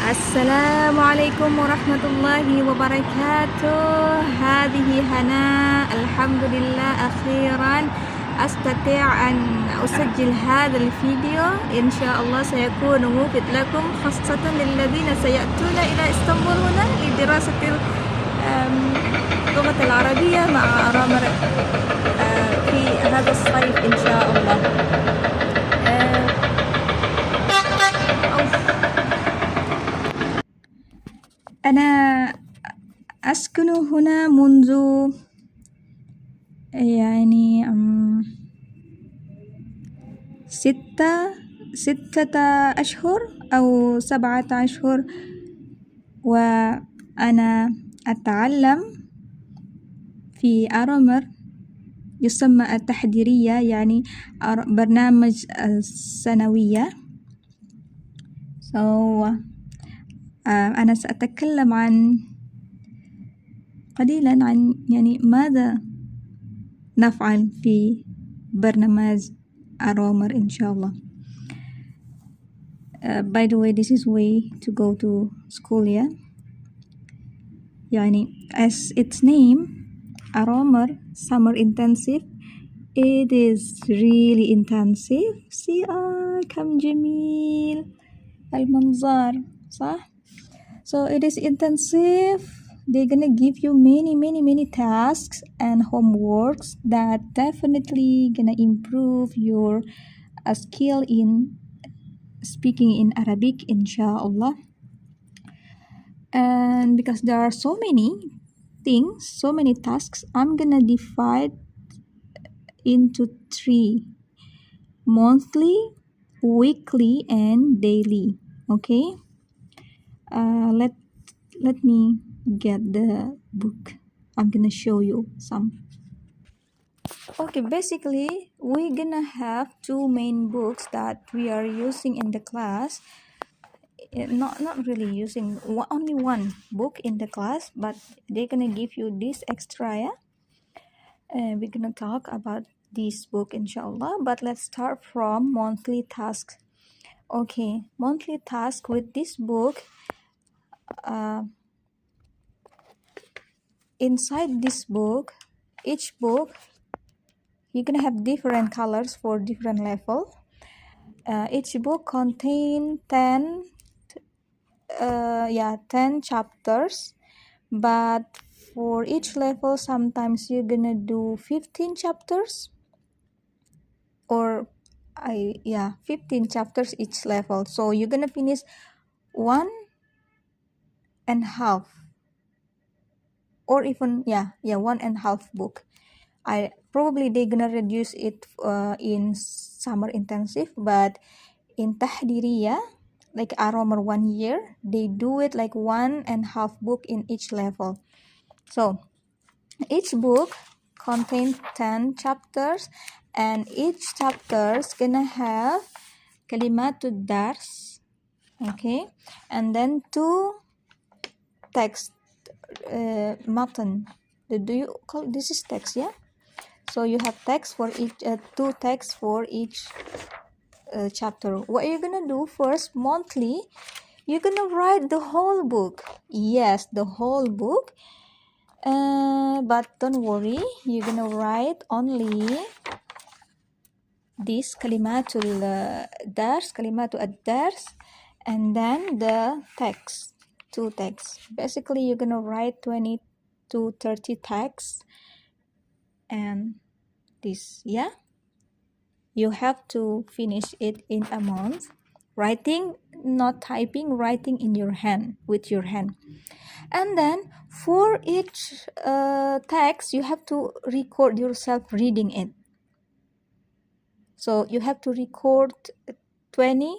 Assalamualaikum warahmatullahi wabarakatuh. هذه هناء الحمد لله أخيرا أستطيع أن أسجل هذا الفيديو. إن شاء الله سيكون مفيد لكم خاصة للذين سيأتون إلى اسطنبول هنا لدراسة اللغة العربية مع أرامر في هذا الصيف إن شاء الله. أنا أسكن هنا منذ يعني ستة أشهر أو 7 أشهر، وأنا أتعلم في أرامر يسمى التحضيرية، يعني برنامج الثانوية. أنا سأتكلم قليلا عن يعني ماذا نفعل في برنامج أرومر إن شاء الله. By the way, this is way to go to school, yeah. يعني as its name, Aromer Summer Intensive, it is really intensive. See كم جميل المنظر، صح؟ So it is intensive. They're gonna give you many tasks and homeworks that definitely gonna improve your skill in speaking in Arabic, inshallah. And because there are so many things, so many tasks, I'm gonna divide into 3: monthly, weekly, and daily. Okay. Let me get the book. I'm gonna show you some. Okay, basically we're gonna have 2 main books that we are using in the class. Not really using only one book in the class, but they're gonna give you this extra, yeah. We're gonna talk about this book inshallah, but let's start from monthly tasks. Okay, monthly task with this book. Inside this book, each book you're gonna have different colors for different level. Each book contain 10 chapters, but for each level sometimes you're gonna do 15 chapters, or 15 chapters each level. So you're gonna finish 1.5, or even 1.5 book. They're gonna reduce it in summer intensive, but in Tahdiriya, like Aromer 1 year, they do it like 1.5 book in each level. So each book contains 10 chapters, and each chapter is gonna have kalimatud dars, okay, and then 2 text matan. Do you call this is text, yeah? So you have text for each 2 texts for each chapter. What you're gonna do first, monthly, you're gonna write the whole book. Yes, the whole book. But don't worry, you're gonna write only this kalimatul ad-dars, and then the text, 2 texts. Basically, you're gonna write 20 to 30 texts, and this, yeah. You have to finish it in a month. Writing, not typing, writing in your hand, with your hand. And then for each text, you have to record yourself reading it. So you have to record 20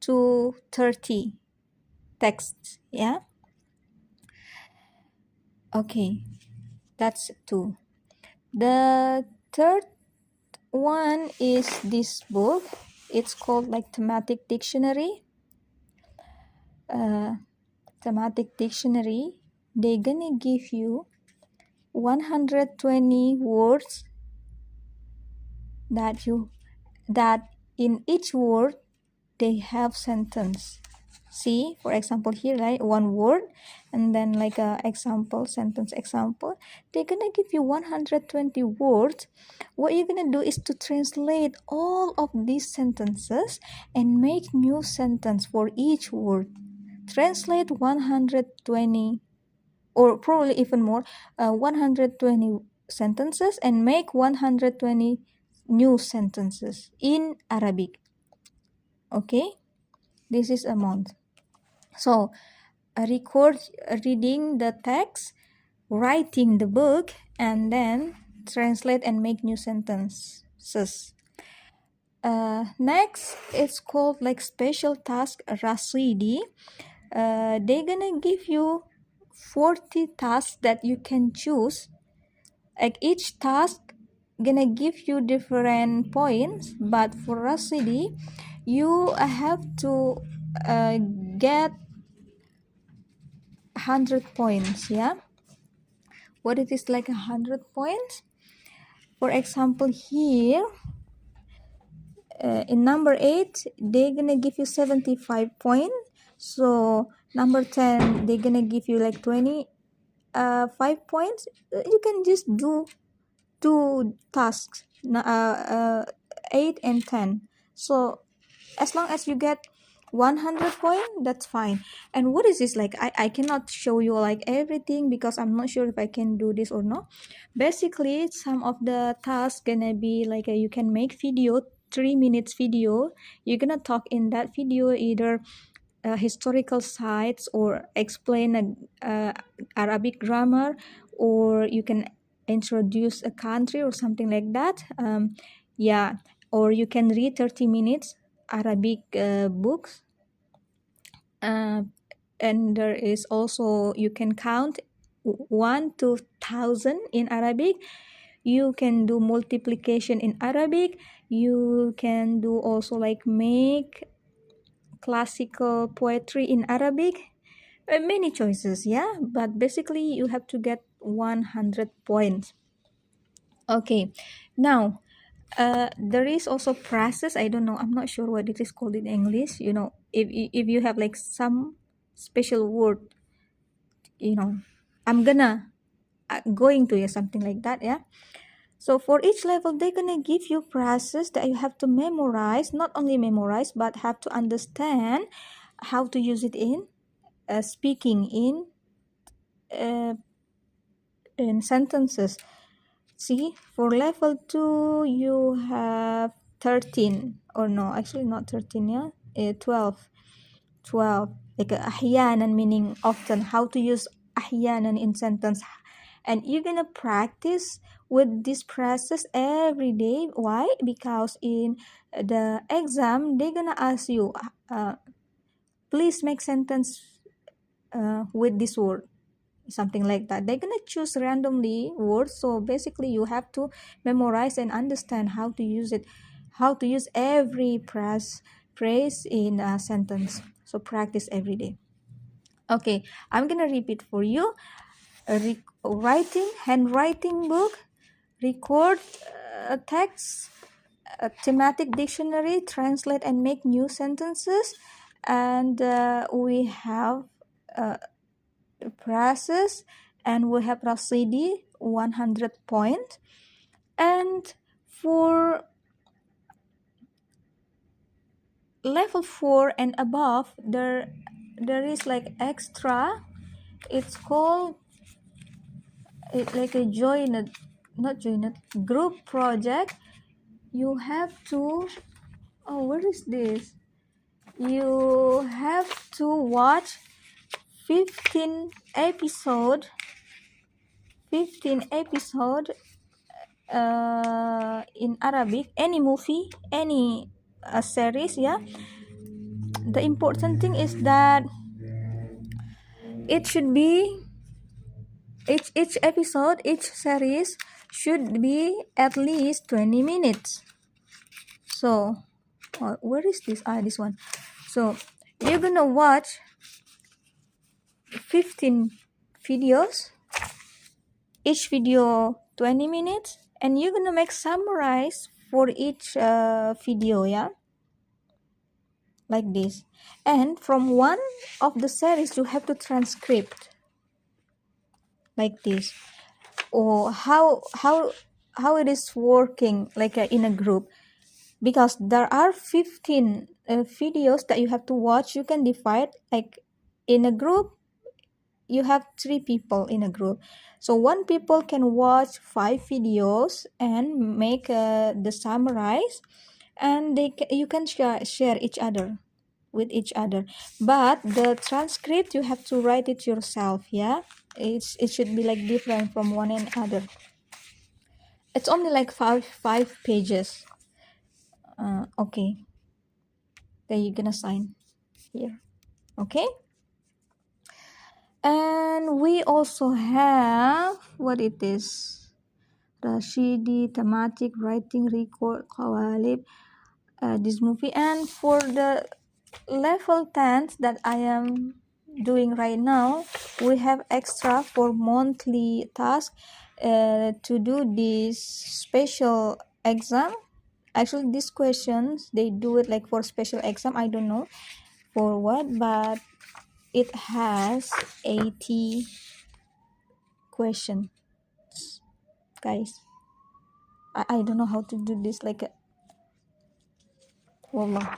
to 30 texts, yeah. Okay, that's 2. The third one is this book. It's called like thematic dictionary. Thematic dictionary, they're gonna give you 120 words that in each word they have sentence. See, for example here, right, one word, and then like a example sentence example. They're gonna give you 120 words. What you're gonna do is to translate all of these sentences and make new sentence for each word. Translate 120, or probably even more, 120 sentences, and make 120 new sentences in Arabic. Okay, this is a month. So record reading the text, writing the book, and then translate and make new sentences. Next, it's called like special task Rasidi. They're gonna give you 40 tasks that you can choose. Like each task gonna give you different points, but for Rasidi, you have to get 100 points. Yeah, what it is like 100 points. For example here, in number 8 they're gonna give you 75 points. So number 10 they're gonna give you like 5 points. You can just do two tasks, 8 and 10. So as long as you get 100 point, that's fine. And what is this like? I cannot show you like everything because I'm not sure if I can do this or not. Basically, some of the tasks gonna be like you can make video, 3 minutes video. You're gonna talk in that video either historical sites or explain Arabic grammar, or you can introduce a country or something like that. Yeah, or you can read 30 minutes Arabic books. Uh, and there is also, you can count 1 to 1,000 in Arabic. You can do multiplication in Arabic. You can do also like make classical poetry in Arabic. Many choices, yeah, but basically you have to get 100 points. Okay, now there is also process. I don't know, I'm not sure what it is called in English. You know, if you have like some special word, you know, I'm gonna going to, yeah, something like that, yeah. So for each level, they're gonna give you phrases that you have to memorize. Not only memorize, but have to understand how to use it in speaking uh, in sentences. See, for level 2, you have 13, or no, actually not 13, yeah, 12. 12, like أحيانا meaning often, how to use أحيانا in sentence. And you're gonna practice with this process every day. Why? Because in the exam they're gonna ask you, please make sentence with this word, something like that. They're gonna choose randomly words, so basically you have to memorize and understand how to use it, how to use every phrase in a sentence. So practice every day. Okay, I'm gonna repeat for you. Writing, handwriting book, record text, a thematic dictionary, translate and make new sentences, and we have process, and we have Rasidi 100 point. And for level 4 and above, there is like extra. It's called like a joined, not joined, group project. You have to, oh, where is this? You have to watch 15 episode 15 episode in Arabic, any movie, any series, yeah. The important thing is that it should be, each episode, each series should be at least 20 minutes. So where is this? This one. So you're gonna watch 15 videos, each video 20 minutes, and you're gonna make summarize for each video, yeah. like this. And from one of the series you have to transcript like this. Or how it is working like in a group, because there are 15 videos that you have to watch. You can divide like in a group. You have 3 people in a group, so one people can watch 5 videos and make the summarize, and you can share each other with each other. But the transcript you have to write it yourself. Yeah, it should be like different from one another. It's only like five pages. Okay, then you're gonna sign here. Okay, and we also have what it is, Rashidi thematic writing record Qawalib, this movie. And for the level 10 that I am doing right now, we have extra for monthly task to do this special exam. Actually, these questions they do it like for special exam. I don't know for what, but it has 80 questions, guys. I don't know how to do this like wallah.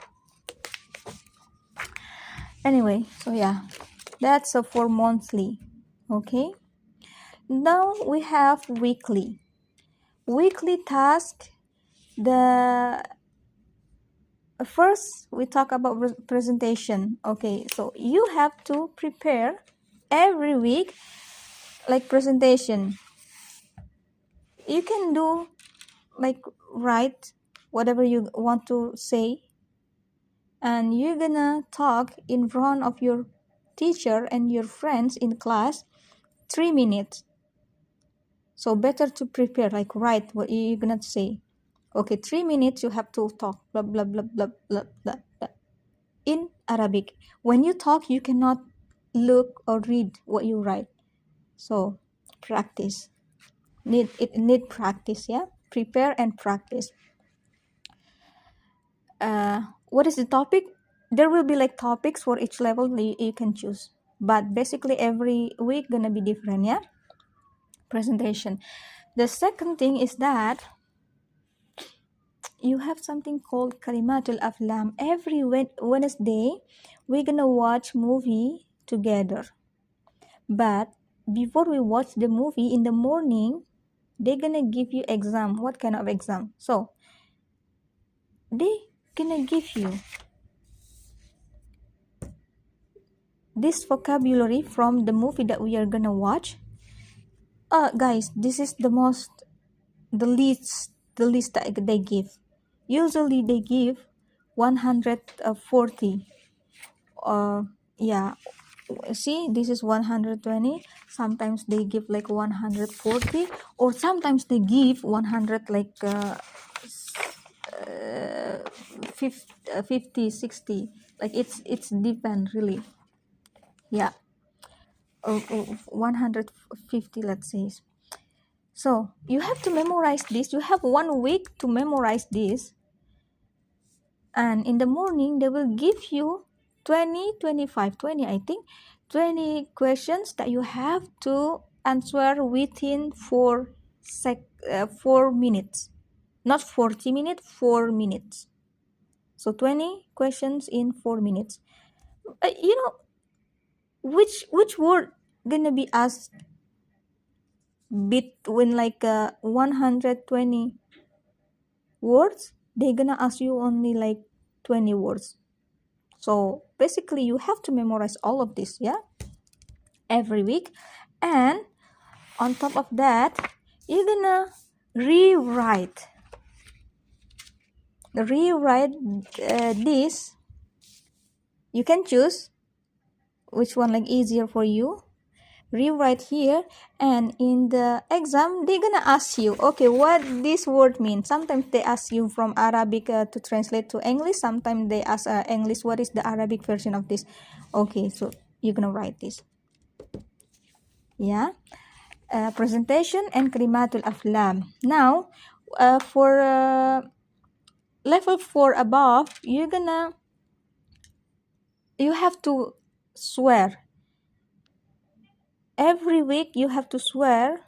Anyway, so yeah, that's for monthly. Okay, now we have weekly task. The first we talk about presentation. Okay, so you have to prepare every week like presentation. You can do like write whatever you want to say, and you're gonna talk in front of your teacher and your friends in class 3 minutes. So better to prepare, like write what you're gonna say. Okay, 3 minutes you have to talk blah blah blah blah blah blah, blah. In Arabic. When you talk you cannot look or read what you write. So practice. Need practice, yeah? Prepare and practice. What is the topic? There will be like topics for each level you can choose. But basically every week gonna be different, yeah? Presentation. The second thing is that you have something called Kalimatul Aflam. Every Wednesday, we're gonna watch movie together. But before we watch the movie in the morning, they're gonna give you exam. What kind of exam? So they gonna give you this vocabulary from the movie that we are gonna watch. Guys, this is the least that they give. Usually they give 140. Yeah, see, this is 120. Sometimes they give like 140, or sometimes they give 100 like 50 60. Like it's depend really. Yeah, or 150, let's say. So you have to memorize this. You have 1 week to memorize this, and in the morning they will give you 20 25 20, I think, 20 questions that you have to answer within 4 minutes, not 40 minutes, 4 minutes. So 20 questions in 4 minutes. You know which word gonna be asked between like 120 words? They're gonna ask you only like 20 words. So basically you have to memorize all of this, yeah, every week. And on top of that, you're gonna rewrite this. You can choose which one like easier for you. Rewrite here, and in the exam they're gonna ask you, okay, what this word means. Sometimes they ask you from Arabic to translate to English. Sometimes they ask English, what is the Arabic version of this. Okay, so you're gonna write this, yeah. Presentation and Kalimatul Aflam. Now for level 4 above, you're gonna you have to swear every week. You have to swear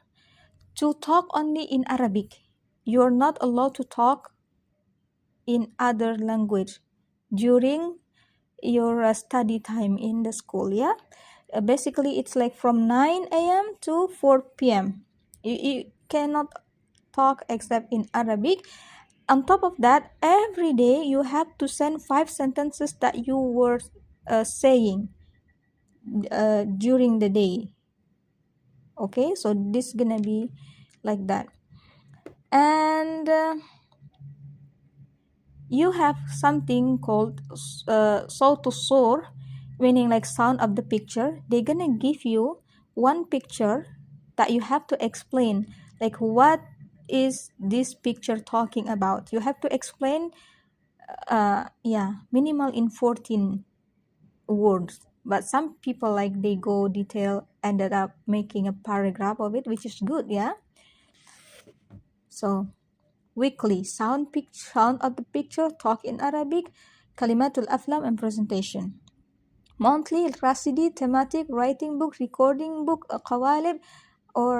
to talk only in Arabic. You're not allowed to talk in other language during your study time in the school. Yeah, basically it's like from 9 a.m. to 4 p.m. You cannot talk except in Arabic. On top of that, every day you have to send 5 sentences that you were saying during the day. Okay, so this gonna be like that. And you have something called soul to soar, meaning like sound of the picture. They're gonna give you one picture that you have to explain, like what is this picture talking about. You have to explain, yeah, minimal in 14 words. But some people, like, they go detail, ended up making a paragraph of it, which is good. Yeah. So weekly sound of the picture, talk in Arabic, kalimatul aflam, and presentation. Monthly rasidi, thematic, writing book, recording book, qawalib, or